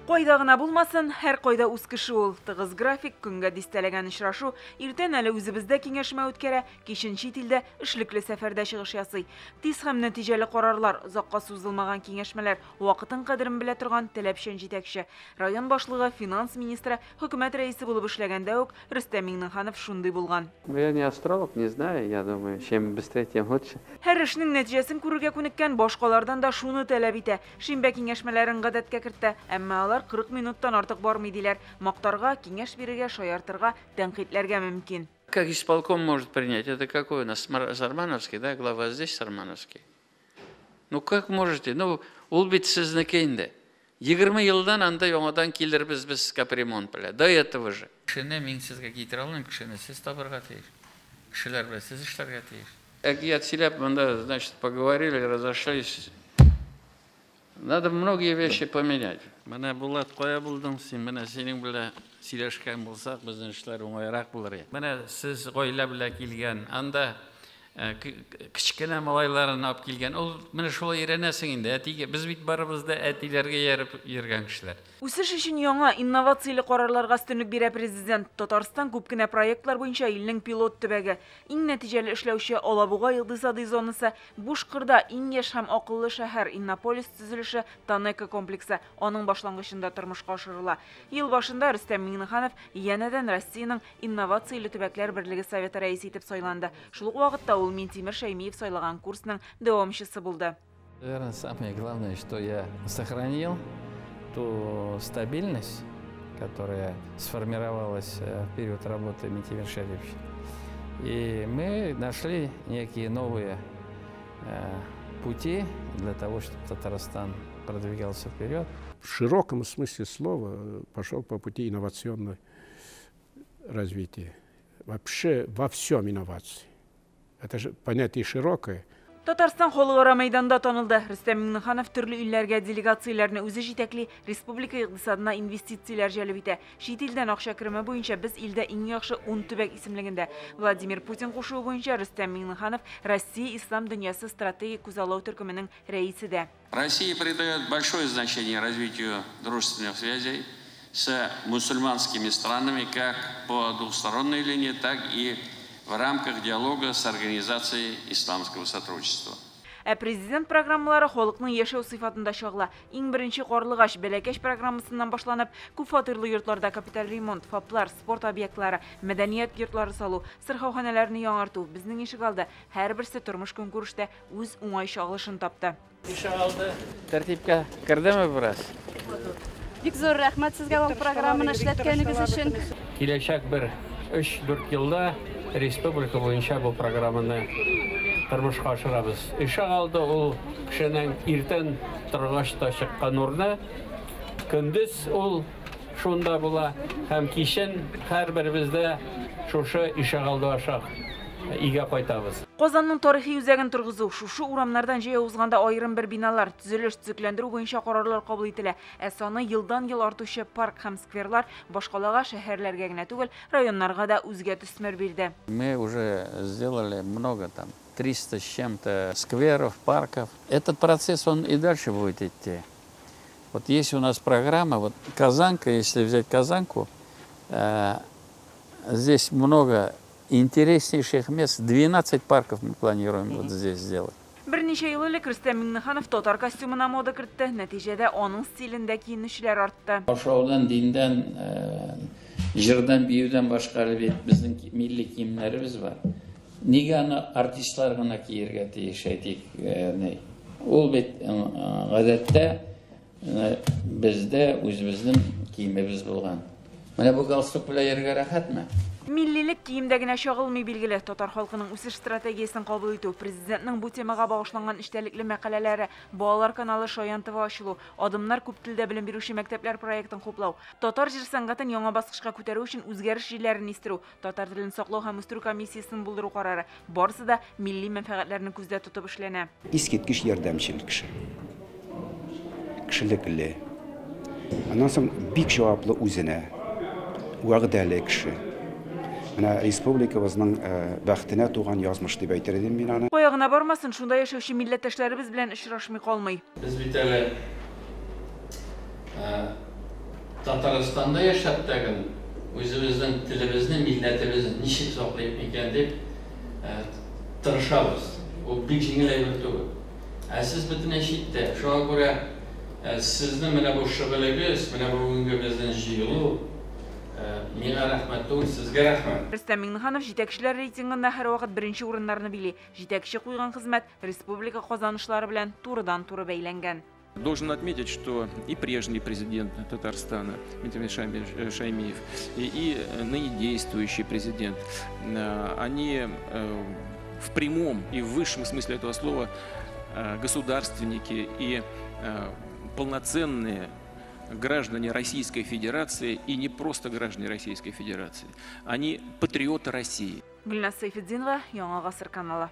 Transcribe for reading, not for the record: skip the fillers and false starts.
Койда гына булмасын, һәр койда үз кеше ул. Тыгыз график, күнгә дистәләгән очрашу, иртән әле үзебездә киңәшмә үткәрә, кичен чит илдә эшлекле сәфәрдә чыгыш ясый. Тиз һәм нәтиҗәле карарлар, озакка сузылмаган киңәшмәләр, вакытын кадерен белә торган таләпчән җитәкче. Район башлыгы, финанс министры, хөкүмәт рәисе булып эшләгәндә үк Рөстәм Миңнеханов шундый булган. Я не астролог, не знаю, я думаю, чем быстрее, тем лучше. Һәр эшнең нәтиҗәсен күрергә күнеккән башкалардан да шуны таләп итә. Шимбә киңәшмәләрен гадәткә кертә, әмма алар 40 минуттан артык бармый диләр. Мактарга, киңәш бирергә, шаяртырга, тәнкыйтьләргә мөмкин. Как исполком может принять? Это какой у нас Сармановский, да? Глава здесь Сармановский. Ну как можете? Ну, ул бит сезнекенде. 20 елдан анда яңадан килербез без капремонт белән. До этого же. Кешене мин сезгә китерә алмыйм, кешене сез табырга тиеш. Кешеләр белән сез эшләргә тиеш. Әкият сөйләп, монда, значит, поговорили, разошлись. Надо многие вещи поменять. Менә Булат, кая булдың син? Менә синең белән сөйләшкән булсак, безнең эшләр уңайрак булыр. Менә сез гаилә белән килгән, анда кичкенә малайларын алып килгән. Ул менә шулай өйрәнәсең инде. Әтигә без бит барыбыз да әтиләргә ярып йөргән кешеләр. Үсеш өчен яңа инновацияле карарларга өстенлек бирә президент. Татарстан күп кенә проектлар буенча илнең пилот төбәге. Иң нәтиҗәле эшләүче Алабуга икътисади зонасы, Бушкырда иң яшь һәм акыллы шәһәр Иннополис төзелеше Танека комплексы аның башлангычында тормышка ашырыла. Ел башында Рөстәм Миңнеханов янәдән Россиянең инновацияле төбәкләр берлеге советы рәисе итеп сайланды. Шул ук вакытта ул Минтимер Шәймиев сайлаган курсның дәвамчысы булды. Наверное, самое главное, что я сохранил ту стабильность, которая сформировалась в период работы Минтимира Шәймиевича. И мы нашли некие новые пути для того, чтобы Татарстан продвигался вперед. В широком смысле слова пошел по пути инновационного развития. Вообще во всем инновации. Это же понятие широкое. Татарстан халыкара мәйданда танылды. Рөстәм Миңнеханов төрле илләргә делегацияләрне үзе җитәкли, республика икътисадына инвестицияләр җәлеп итә. Чит илдән акча кереме буенча без илдә иң яхшы 10 төбәк исемлегендә. Владимир Путин кушуы буенча Рөстәм Миңнеханов Россия ислам дөньясы стратегик күзаллау төркеменең рәисе дә. Россия придает большое значение развитию дружественных связей с мусульманскими странами как по двусторонней линии, так и в рамках диалога с Организацией исламского сотрудничества. Президент программалары халыкның яшәү сыйфатында чагыла. Иң беренче Карлыгач бәләкәч программасыннан башланып, күп фатирлы йортларда капиталь ремонт, фаплар, спорт объектлары, мәдәният йортлары салу, сырхауханәләрне яңарту безнең ишек алды. Һәрберсе тормыш-көнкүрештә үз уңай чагылышын тапты. Ишек алды. Тәртипкә кердеме бераз? Бик зур рәхмәт сезгә ул программаны эшләткәнегез өчен. Киләчәк бер 3-4 елда республика буенча бу программаны тормышка ашырабыз. Ишек алды ул кешенең иртән торгач та чыккан урны, көндез ул шунда була һәм кичен һәрберебездә шушы ишек алды аша игә кайтабыз. Казанның тарихи үзәген торгызу, шушы урамнардан җәя узганда айрым бер биналар, төзелеш-төзекләндерү буенча карарлар кабул ителә. Саны елдан-ел артучы парк һәм скверлар башкалага, шәһәрләргә генә түгел, районнарга да үзгә төсмер бирде. Мы уже сделали много там, 300 с чем-то скверов, парков. Этот процесс, он и дальше будет идти. Вот есть у нас программа, вот Казанка, если взять Казанку, здесь много интереснейших мест, 12 парков мы планируем вот здесь сделать. Берничә ел элек Рөстәм Миңнеханов татар костюмына мода кертте, нәтиҗәдә аның стилендә киенүчеләр артты. Ашаудан, диндән, җырдан, биюдән башка бит безнең милли киемнәребез бар. Нигә аны артистлар гына киергә тиеш әйтик, ул бит гадәттә бездә үзебезнең киемебез булган. Менә бу галстук белән йөрергә рәхәтме? Миллилек киемдә генә чагылмый билгеле. Татар халкының үсеш стратегиясын кабул итү, президентның бу темага багышланган эчтәлекле мәкаләләре, балалар каналы Шаян ТВ ачылу, адымнар күп телдә белем бирүче мәктәпләр проектын хуплау, татар җыр сәнгатын яңа баскычка күтәрү өчен үзгәреш җилләрен истерү, татар телен саклау һәм үстерү комиссиясын булдыру карары. Барысы да милли мәнфәгатьләрне күздә тотып эшләнә. Искиткеч ярдәмчел кеше. Кешелекле. Аннан соң бик җаваплы үзенә. Вәгъдәле кеше. Менә республикабызның бәхтенә туган язмыш дип әйтер идем мин аны. Каягына бармасын, шунда яшәүче милләттәшләребез белән очрашмый калмый. Без бит әле Татарстанда яшап тагын өзебезнең телебезне, милләтебезне ничек саклап икән дип тырышабыз. Ул бик җиңел әйбер түгел. Сез бөтенләй читтә. Шуңа күрә сезнең менә бу шөгылегез, менә бу бүгенге безнең җыелу миңа рәхмәт түгел, сезгә рәхмәт. Рөстәм Миңнеханов җитәкчеләр рейтингында һәрвакыт беренче урыннарны били. Җитәкче куйган хезмәт республика казанышлары белән турыдан-туры бәйләнгән. Должен отметить, что и прежний президент Татарстана Митимир Шаймиев, и ныне действующий президент, они в прямом и в высшем смысле этого слова государственники и полноценные граждане Российской Федерации, и не просто граждане Российской Федерации. Они патриоты России. Гөлназ Сайфетдинова, Яңа Гасыр каналы.